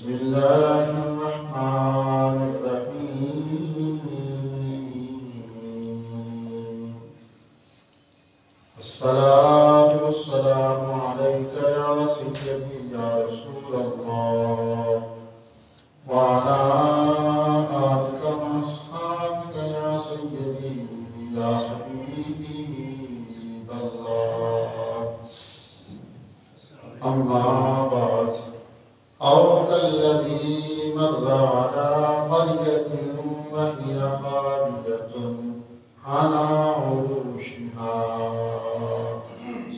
بسم الله الرحمن الرحيم. الصلاة والسلام عليك يا سيدي يا رسول الله وعلى آلك وأصحابك يا سيدي يا حبيبي الله. أما بعد، أو كالذي مر على قرية وهي خاوية على عروشها.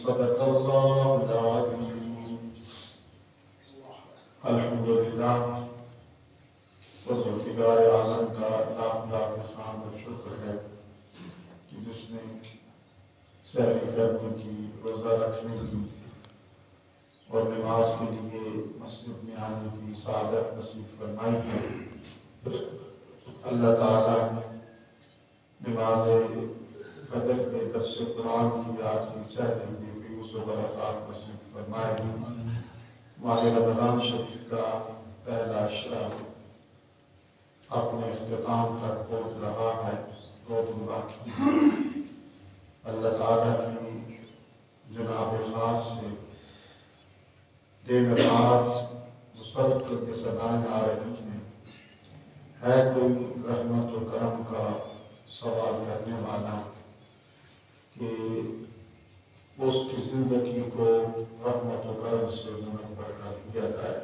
صدق الله العظيم. الحمدللہ، پروردگار عالم کا لاکھ لاکھ احسان اور شکر ہے کہ جس نے سحری کرنے کی، روزہ رکھنے کی اور نماز کے لیے مسجد میں آنے کی سعادت نصیب فرمائی ہے۔ اللہ تعالیٰ نماز فجر کے درس قرآن کی آج کی سحری میں فیوز و برکات نصیب فرمائے۔ ماہ رمضان شریف کا پہلا عشرہ اپنے اختتام تک پہنچ رہا ہے، 2 دن باقی ہے۔ اللہ تعالیٰ کی جناب خاص سے دن رات مسلسل کے صدائیں آ رہی ہیں۔ ہے کوئی رحمت و کرم کا سوال کرنے والا کہ اس کی زندگی کو رحمت و کرم سے منور کر دیا جائے۔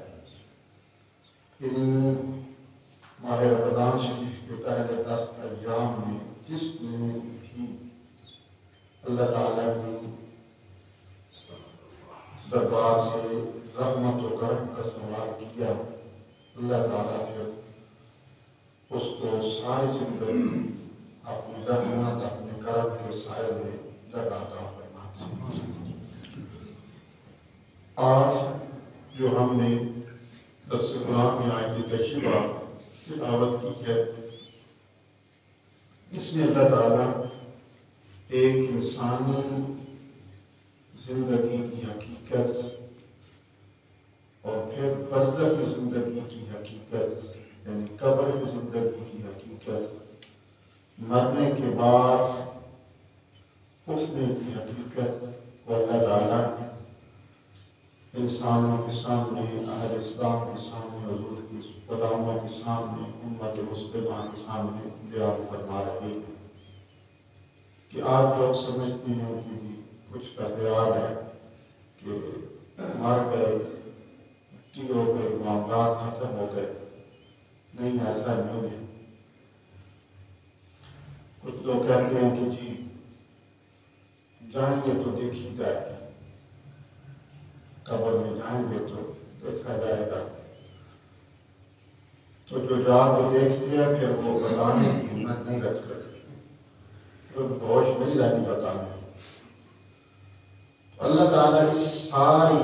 ان ماہ رمضان شریف کے پہلے 10 ایام میں جس نے بھی اللہ تعالیٰ کی دربار سے رحمت و کرم کا سوال کیا، اللہ تعالیٰ پھر اس کو ساری زندگی اپنی رحمت، اپنے کرم کے سائے میں جگہ عطا فرماتے ہیں۔ آج جو ہم نے درس قرآن میں آیت تشریفہ تلاوت کی ہے، اس میں اللہ تعالیٰ ایک انسانی زندگی کی حقیقت اور پھر برزخ کی زندگی کی حقیقت، یعنی قبر کی زندگی کی حقیقت، مرنے کے بعد اٹھنے کی حقیقت کو اللہ تعالیٰ انسانوں کے سامنے، اہل اسلام کے سامنے، حضور کی غلاموں کے سامنے، امت مسلمہ کے سامنے بیان فرما رہے ہیں کہ آج لوگ سمجھتے ہیں کہ کچھ کا خیال ہے کہ مر گئے، مٹی ہو گئے، معاملات ختم ہو گئے۔ نہیں، ایسا نہیں ہے۔ کچھ لوگ کہتے ہیں کہ جی جائیں گے تو دیکھی جائے گی، قبر میں جائیں گے تو دیکھا جائے گا۔ تو جو جا کے دیکھ لیا پھر وہ بتانے کی ہمت نہیں رکھ سکتے، پھر ہوش نہیں رہی بتانے۔ اللہ تعالیٰ اس ساری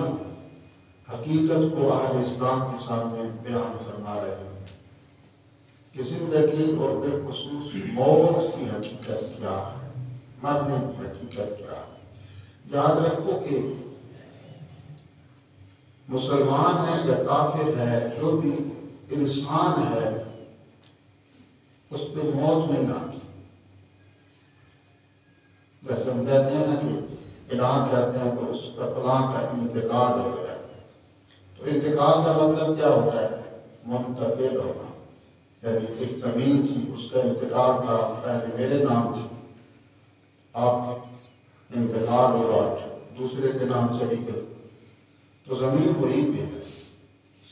حقیقت کو اہل اسلام کے سامنے بیان فرما رہے ہیں کہ زندگی اور بالخصوص موت کی حقیقت کیا ہے، مرنے کی حقیقت کیا ہے۔ یاد رکھو کہ مسلمان ہے یا کافر ہے، جو بھی انسان ہے اس پہ موت نہیں آتی۔ جیسے ہم کہتے ہیں نا کہ اعلان کرتے ہیں کہ اس کا فلاں کا انتقال ہو گیا، تو انتقال کا مطلب کیا ہوتا ہے؟ منتقل ہونا۔ یعنی ایک زمین تھی، اس کا انتقال تھا، پہلے میرے نام تھی، اب انتقال ہوا، دوسرے کے نام چلی گئی، تو زمین وہی پہ ہے،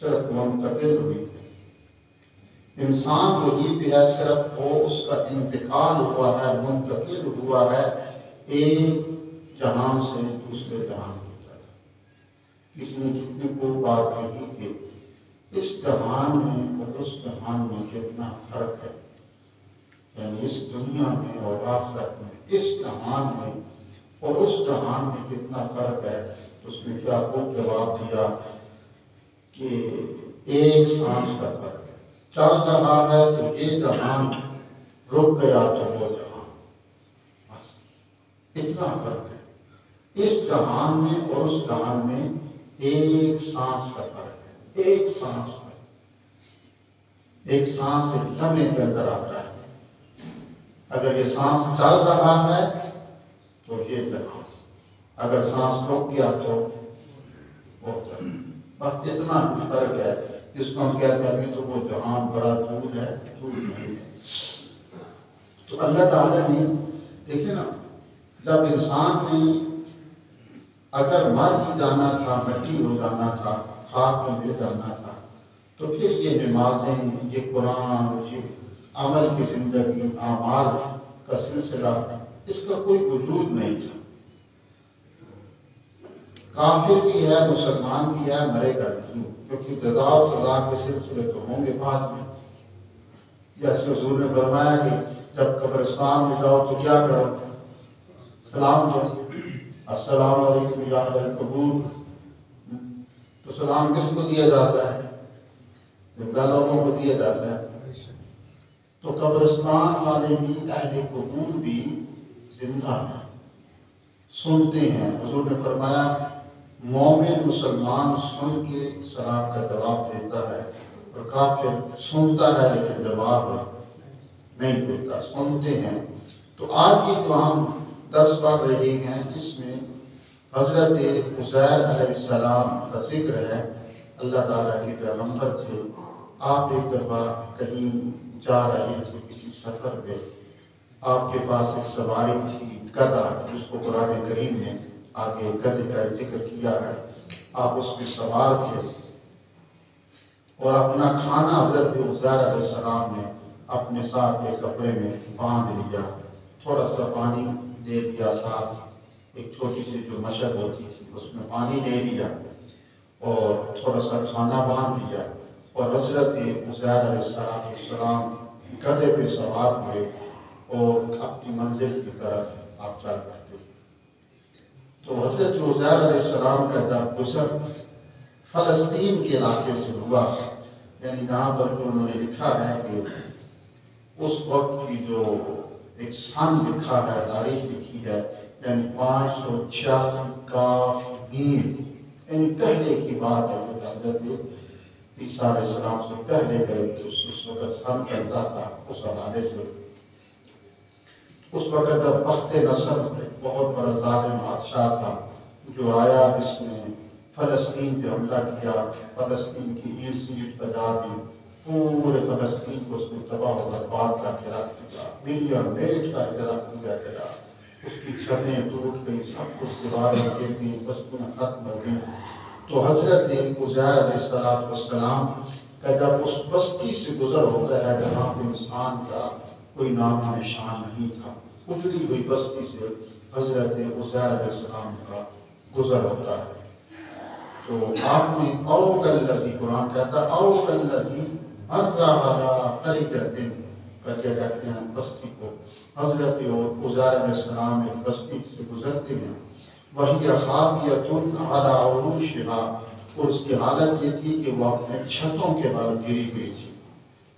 صرف منتقل ہوئی ہے۔ انسان وہی پہ ہے، صرف وہ اس کا انتقال ہوا ہے، منتقل ہوا ہے ایک جہان سے دوسرے جہان کی طرف۔ کسی نے کتنی خوب بات کہی کہ اس جہان میں اور اس جہان میں کتنا فرق ہے، یعنی اس دنیا میں اور آخرت میں، اس جہان میں اور اس جہان میں کتنا فرق ہے۔ اس نے کیا خوب جواب دیا کہ ایک سانس کا فرق ہے، چل رہا ہے تو یہ جہان، رک گیا تو وہ جہان، بس اتنا فرق ہے۔ اس جہان میں اور اس جہان میں ایک سانس کا فرق ہے، ایک سانس میں۔ ایک سانس ایک لمحے کے اندر آتا ہے. اگر یہ سانس چل رہا ہے تو یہ جگہ، اگر سانس رک گیا تو وہ جگہ. بس اتنا فرق ہے جس کو ہم کہتے ہیں ابھی تو وہ جہان بڑا دور ہے، دور نہیں ہے. تو اللہ تعالیٰ نے دیکھیں نا، جب انسان نے اگر مر ہی جانا تھا، مٹی ہو جانا تھا، خاک میں مل جانا تھا، تو پھر یہ نمازیں، یہ قرآن، یہ عمل کی زندگی، اعمال کا سلسلہ، اس کا کوئی وجود نہیں تھا. کافر بھی ہے، مسلمان بھی ہے، مرے گا نہیں، کیونکہ جزا و سزا کے سلسلے تو ہوں گے بعد میں. جیسے حضور نے فرمایا کہ جب قبرستان میں جاؤ تو کیا کرو؟ سلام دو، السلام علیکم یا اہل القبور. تو سلام کس کو دیا جاتا ہے؟ زندہ لوگوں کو دیا جاتا ہے. تو قبرستان والے بھی، اہل قبور بھی زندہ ہیں، سنتے ہیں. حضور نے فرمایا مومن مسلمان سن کے سلام کا جواب دیتا ہے، اور کافر سنتا ہے لیکن جواب نہیں دیتا. سنتے ہیں. تو آج یہ جو ہم درس پڑھ رہے ہیں، اس میں حضرت عزیر علیہ السلام کا ذکر ہے. اللہ تعالیٰ کے پیغمبر تھے. آپ ایک دفعہ کہیں جا رہے تھے کسی سفر میں، آپ کے پاس ایک سواری تھی، گدھا، جس کو قرآن کریم نے آگے گدھے کا ذکر کیا ہے. آپ اس میں سوار تھے اور اپنا کھانا حضرت عزیر علیہ السلام نے اپنے ساتھ ایک کپڑے میں باندھ لیا، تھوڑا سا پانی دے دیا ساتھ، ایک چھوٹی سی جو مشق ہوتی تھی اس میں پانی دے دیا اور تھوڑا سا کھانا باندھ لیا، اور حضرت عزیر علیہ السلام گدھے پہ سوار ہوئے اور اپنی منزل کی طرف آپ چل پڑتے. تو حضرت عزیر علیہ السلام کا جب گزر فلسطین کے علاقے سے ہوا، یعنی جہاں پر جو انہوں نے لکھا ہے کہ اس وقت کی جو ایک سن لکھا ہے، تاریخ لکھی ہے، یعنی 586 کاف میم، یعنی پہلے کی بات ہے کہ حضرت عیسیٰ علیہ السلام سے پہلے گئے کہ اس وقت سن چلتا تھا. اس حوالے سے اس وقت جب بخت نصر ایک بہت بڑا ظالم بادشاہ تھا جو آیا، اس نے فلسطین پہ حملہ کیا، فلسطین کی اینٹ سیٹ بجا دی، پورے فلسطین کو اس نے تباہ و برباد کر کے رکھ دیا، ملین میٹ کر کے رکھ دیا گیا. اس کی چھتیں ٹوٹ گئی، سب کچھ دیواریں گر گئی، بستیاں ختم ہو گئی. تو حضرت عزیر علیہ السلام کا جب اس بستی سے گزر ہوتا ہے جہاں پہ انسان کا کوئی نام و نشان نہیں تھا، اجڑی ہوئی بستی سے حضرت عزیر علیہ السلام کا گزر ہوتا ہے. تو آپ نے او کالذی، قرآن کہتا ہے او کالذی مر علی قریۃ، کر کے کہتے ہیں بستی کو. حضرت عزیر علیہ السلام ایک بستی سے گزرتے ہیں، وہی خاویۃ علی عروشها، اور اس کی حالت یہ تھی کہ وہ اپنے چھتوں کے بل گری ہوئی تھی،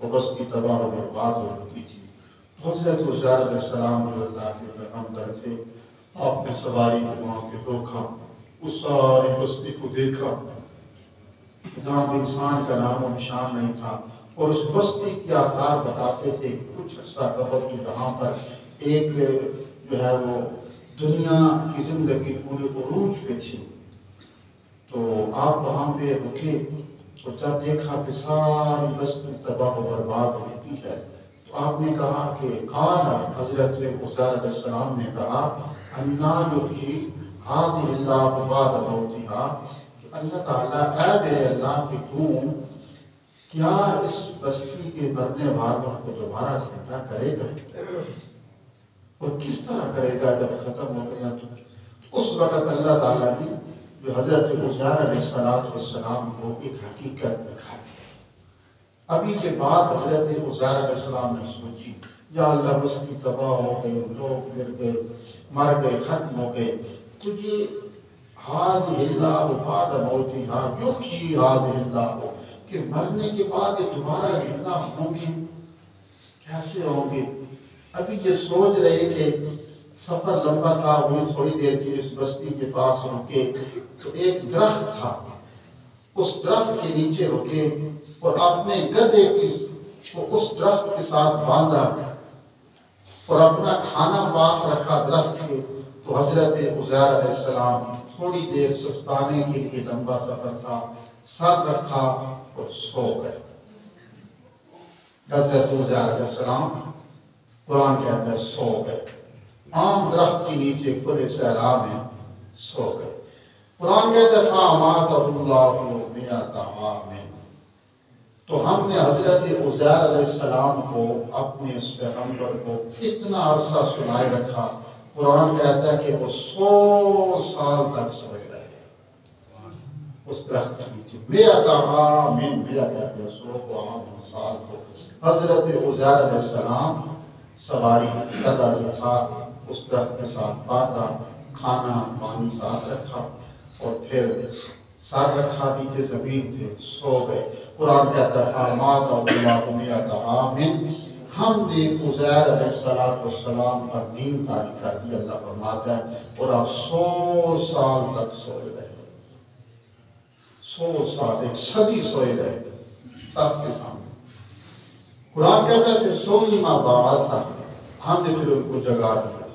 وہ بستی تباہ و برباد ہو چکی تھی. حضرت عزیر علیہ السلام جو اللہ کے پیغمبر تھے، آپ نے سواری کو وہاں پہ روکا، اس ساری بستی کو دیکھا جہاں پہ انسان کا نام و نشان نہیں تھا، اور اس بستی کے آثار بتاتے تھے کہ کچھ عرصہ قبل جہاں پر ایک جو ہے وہ دنیا کی زندگی پورے عروج پہ تھی. تو آپ وہاں پہ رکے اور جب دیکھا کہ ساری بستی تباہ و برباد ہو چکی ہے، تو آپ نے کہا کہ قال، حضرت عزیر علیہ السلام نے کہا انا یحیی ھذہ اللہ بعد موتها، کہ اللہ تعالیٰ اے میرے اللہ کہ تو کیا اس بستی کے مرنے والوں کو دوبارہ زندہ کرے گا، اور کس طرح کرے گا جب ختم ہو گیا. تو اس وقت اللہ تعالیٰ نے جو حضرت عزیر علیہ السلام کو ایک حقیقت دکھا دی. ابھی یہ بات حضرت عزیر علیہ السلام نے سوچی، یا اللہ بستی تباہ ہو گئی، لوگ مر گئے، ختم ہو گئے، تو یہ ھذہ اللہ بعد موتها یحیی ھذہ اللہ، کہ مرنے کے بعد یہ دوبارہ زندہ ہوں گے، کیسے ہوں گے. ابھی یہ سوچ رہے تھے، سفر لمبا تھا، وہ تھوڑی دیر کی اس بستی کے پاس رکے تو ایک درخت تھا، اس درخت کے نیچے رکے اور اپنے گدھے کی وہ اس درخت کے ساتھ باندھا اور اپنا کھانا پاس رکھا درخت کے، تو حضرت عزیر علیہ السلام تھوڑی دیر سستانے کے لیے، لمبا سفر تھا، سر رکھا اور سو گئے۔ حضرت عزیر علیہ السلام قرآن کہتا ہے سو گئے، عام درخت کے نیچے کھلے صحرا میں سو گئے۔ قرآن کہتا ہے فَأَمَاتَهُ اللَّهُ مِئَةَ عَامٍ، تو ہم نے حضرت عزیر علیہ السلام کو، اپنے اس پیغمبر کو اتنا عرصہ سلائے رکھا۔ قرآن کہتا ہے کہ وہ 100 سال تک سوئے رہے اس درخت کے نیچے۔ 100 عام، 100 کہتے ہیں 100 کو، عام سال کو۔ حضرت عزیر علیہ السلام سواری گدھا جو تھا اس درخت کے ساتھ باندھا، کھانا پانی ساتھ رکھا اور پھر سر رکھا، نیچے زمین تھے، سو گئے۔ قرآن کہتا ہے فَأَمَاتَهُ اللَّهُ مِئَةَ عَامٍ، ہم نے عزیر علیہ السلام پر نیند طاری کر دی، اللہ فرماتا ہے، اور آپ 100 سال تک سوئے رہے، 100 سال، ایک صدی سوئے رہے سب کے سامنے۔ قرآن کہتا ہے کہ ثُمَّ بَعَثَهُ، ہم نے پھر ان کو جگا دیا۔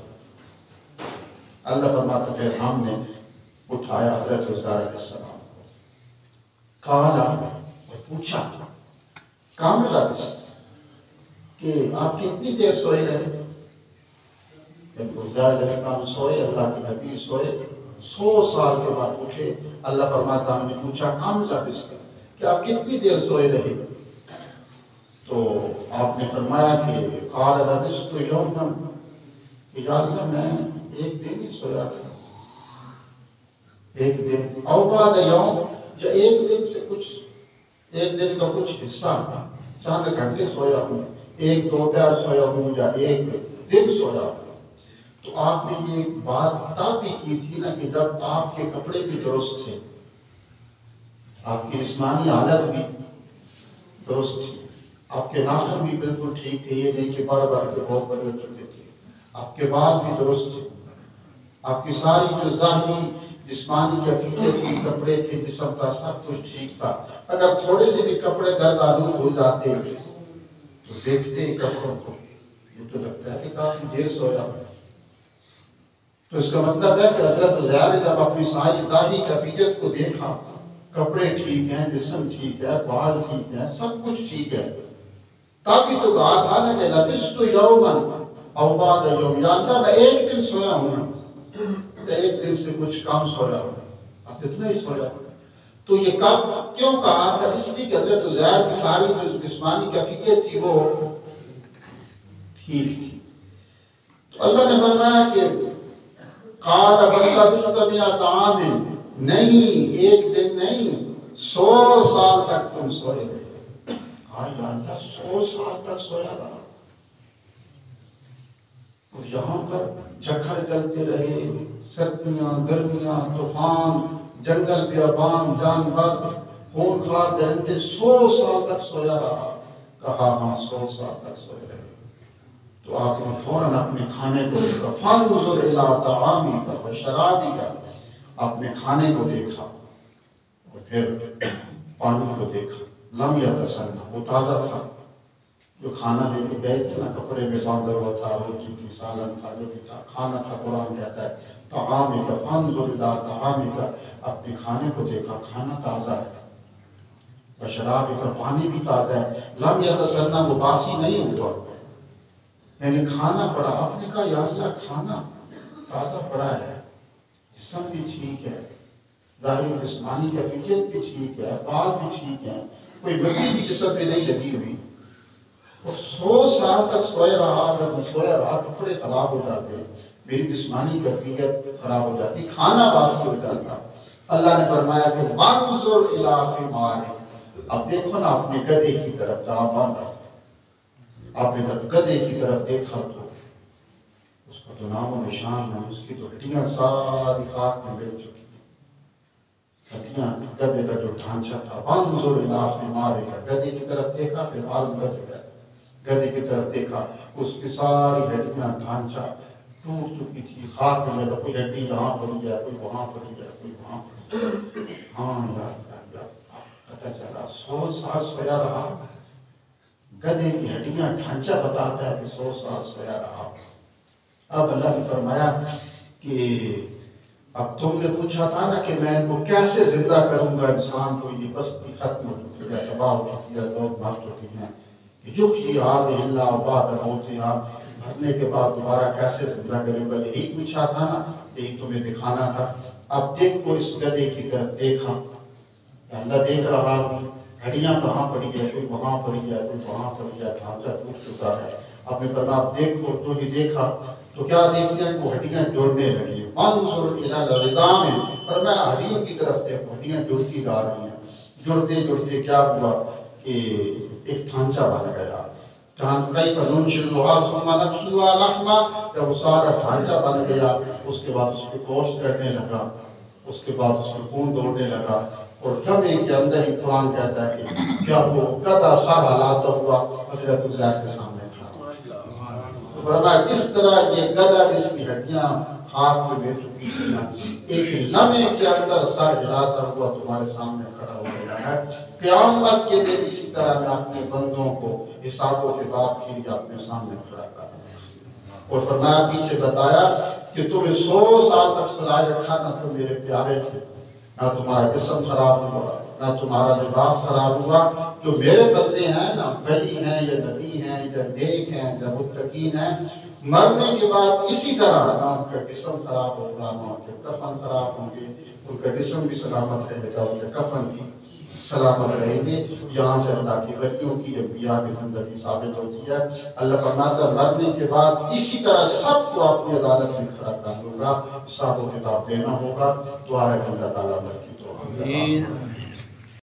اللہ فرماتا ہے پھر ہم نے اٹھایا حضرت عزیر علیہ السلام کو، کالا، اور پوچھا، کام لبثتم، کہ آپ کتنی دیر سوئے رہے؟ جب عزیر علیہ السلام سوئے، اللہ کے نبی سوئے، 100 سال کے بعد اٹھے، اللہ فرماتا ہم نے پوچھا کام لبثتم، کہ آپ کتنی دیر سوئے رہے؟ تو آپ نے فرمایا کہ قال لبثت یوما، کہ یا اللہ میں ایک دن ہی سویا تھا، ایک دن، او بعد یوم، یا ایک دن سے کچھ، ایک دن کا کچھ حصہ، چند گھنٹے سویا ہوں، ایک دوپہر سویا ہوں یا ایک دن سویا ہوں۔ تو آپ نے یہ بات تب بھی کی تھی نا کہ جب آپ کے کپڑے بھی درست تھے، آپ کی جسمانی حالت بھی درست تھی، آپ کے ناخن بھی بالکل ٹھیک تھے، یہ نہیں کہ بڑھ بڑھ کے بہت بڑے ہو چکے تھے، آپ کے بال بھی درست تھے، آپ کی ساری جو ظاہری جسمانی کیفیت تھی، کپڑے تھے، جسم تھا، سب کچھ ٹھیک تھا۔ اگر تھوڑے سے بھی کپڑے گرد آلود ہو جاتے تو دیکھتے کپڑوں کو، یہ تو لگتا ہے کہ کافی دیر سویا۔ تو اس کا مطلب ہے کہ حضرت عزیر نے جب اپنی ساری ظاہری کیفیت کو دیکھا، کپڑے ٹھیک ہیں، جسم ٹھیک ہے، بال ٹھیک ہیں، سب کچھ ٹھیک ہے، تبھی تو کہا تھا نا کہ لبثت یوما او بعد یوم، یا اللہ میں ایک دن سویا ہوں، ایک دن سے کچھ کم سویا ہوں، بس اتنا ہی سویا ہوں۔ تو یہ کب کیوں کہا تھا؟ اس لیے کہ حضرت عزیر کی ساری جو جسمانی کیفیت تھی وہ ٹھیک تھی۔ تو اللہ نے فرمایا کہ قال بل لبثت مئة عام، نہیں ایک دن نہیں، 100 سال تک تم سوئے رہے۔ کہا یا اللہ 100 سال تک سویا رہا، اور یہاں پر جھکڑ چلتے رہے، سردیاں، گرمیاں، طوفان، جنگل بیابان، جانور، خونخوار درندے، 100 سال تک سویا رہا۔ کہا ہاں 100 سال تک سوئے رہے۔ تو آپ نے فوراً اپنے کھانے کو دیکھا، فانظر الی طعامک و شرابک، اپنے کھانے کو دیکھا اور پھر پانی کو دیکھا، لم یتسنہ، وہ تازہ تھا، جو کھانا لے کے گئے تھے نا، کپڑے میں باندھا ہوا تھا، روٹی تھی، سالن تھا، جو بھی تھا، کھانا تھا۔ قرآن کہتا ہے طعامک فانظر الی طعامک، اپنے کھانے کو دیکھا، کھانا تازہ ہے، و شرابک، پانی بھی تازہ ہے، لم یتسنہ، وہ باسی نہیں ہوا، یعنی کھانا پڑا۔ آپ نے کہا یا اللہ کھانا تازہ پڑا ہے، جسم بھی ٹھیک ہے، ظاہری جسمانی کیفیت بھی ٹھیک ہے، بال بھی ٹھیک ہے، کوئی مٹی بھی جسم پہ نہیں لگی ہوئی، اور 100 سال تک سویا رہا۔ اگر میں سویا رہا، کپڑے خراب ہو جاتے ہیں، میری جسمانی کیفیت خراب ہو جاتی، کھانا باسی ہو جاتا۔ اللہ نے فرمایا کہ وانظر الی حمارک، اب دیکھو نا اپنے گدھے کی طرف جہاں باندھا تھا، آپ نے جب گدھے کی طرف دیکھا تو اس کا تو نام و نشان ہے، اس کی تو ہڈیاں ساری خاک میں مل چکی ہیں، ہڈیاں، گدھے کا جو ڈھانچہ تھا۔ وانظر الی حمارک، گدھے کی طرف دیکھا، پھر معلوم گدھے کی طرف دیکھا، اس کی ساری ہڈیاں، ڈھانچہ ٹوٹ چکی تھی، خاک میں، کوئی ہڈی یہاں پڑی ہے، کوئی وہاں پڑی ہے، کوئی وہاں پڑی ہے۔ ہاں یار پتہ چلا 100 سال سویا رہا، گدھے کی ہڈیاں ڈھانچہ بتاتا ہے کہ 100 سال سویا رہا۔ اب اللہ نے فرمایا کہ اب تم نے پوچھا تھا نا کہ میں ان کو کیسے زندہ کروں گا، انسان کو یہ بستی ختم ہو چکی ہے، تباہ ہو چکی ہے، لوگ مر چکے ہیں، یحیی ہذہ بعد موتہا، مرنے کے بعد دوبارہ کیسے زندہ کروں گا، یہی پوچھا تھا نا، یہی تمہیں دکھانا تھا۔ اب دیکھو اس گدھے کی طرف دیکھا، اللہ دیکھ رہا ہوں ہڈیاں کہاں پڑی ہے، کوئی وہاں پڑی ہے، کوئی وہاں پڑی ہے، ڈھانچہ ٹوٹ چکا ہے۔ اب میں پتا دیکھو تو ہی دیکھا تو کیا دیکھتے ہیں وہ ہڈیاں جوڑنے لگی، انظر الی العظام، فرمایا ہڈیوں کی طرف دیکھو، ہڈیاں جڑتی جا رہی ہیں، جڑتے جڑتے کیا ہوا کہ ایک ڈھانچہ بن گیا۔ کیف ننشزها ثم نکسوها لحما، جب وہ سارا ڈھانچہ بن گیا اس کے بعد اس پہ گوشت چڑھنے لگا، اس کے بعد اس میں خون دوڑنے لگا، اور گدھے کے اندر ہی قرآن کہتا ہے کہ کیا وہ گدھا سر ہلاتا ہوا حضرت عزیر کے سامنے کھڑا، فرمایا کس طرح یہ گدھا جس کی ہڈیاں خاک میں مل چکی تھیں ایک لمحے کے اندر سر ہلاتا ہوا تمہارے سامنے کھڑا ہو گیا ہے۔ قیامت کے دن اسی طرح میں اپنے بندوں کو حساب و کتاب کے لیے اپنے سامنے کھڑا کر دوں۔ اور فرمایا پیچھے بتایا کہ تمہیں 100 سال تک سلائے رکھا، نہ تو میرے پیارے تھے، نہ تمہارا جسم خراب ہوا، نہ تمہارا لباس خراب ہوا۔ جو میرے بندے ہیں نا، ولی ہیں یا نبی ہیں یا نیک ہیں یا متقین ہیں، مرنے کے بعد اسی طرح نہ ان کا جسم خراب ہوگا، نہ ان کے کفن خراب ہوں گے، ان کا جسم بھی سلامت رہے گا، ان کے کفن بھی سلامت رہیں گے۔ یہاں سے اللہ کی ولیوں کی انبیاء کی زندگی ثابت ہوتی ہے۔ اللہ فرماتا ہے مرنے کے بعد اسی طرح سب کو اپنی عدالت میں کھڑا کر دوں گا، حساب و کتاب دینا ہوگا۔ دعا ہے کہ اللہ تعالیٰ مرکی تو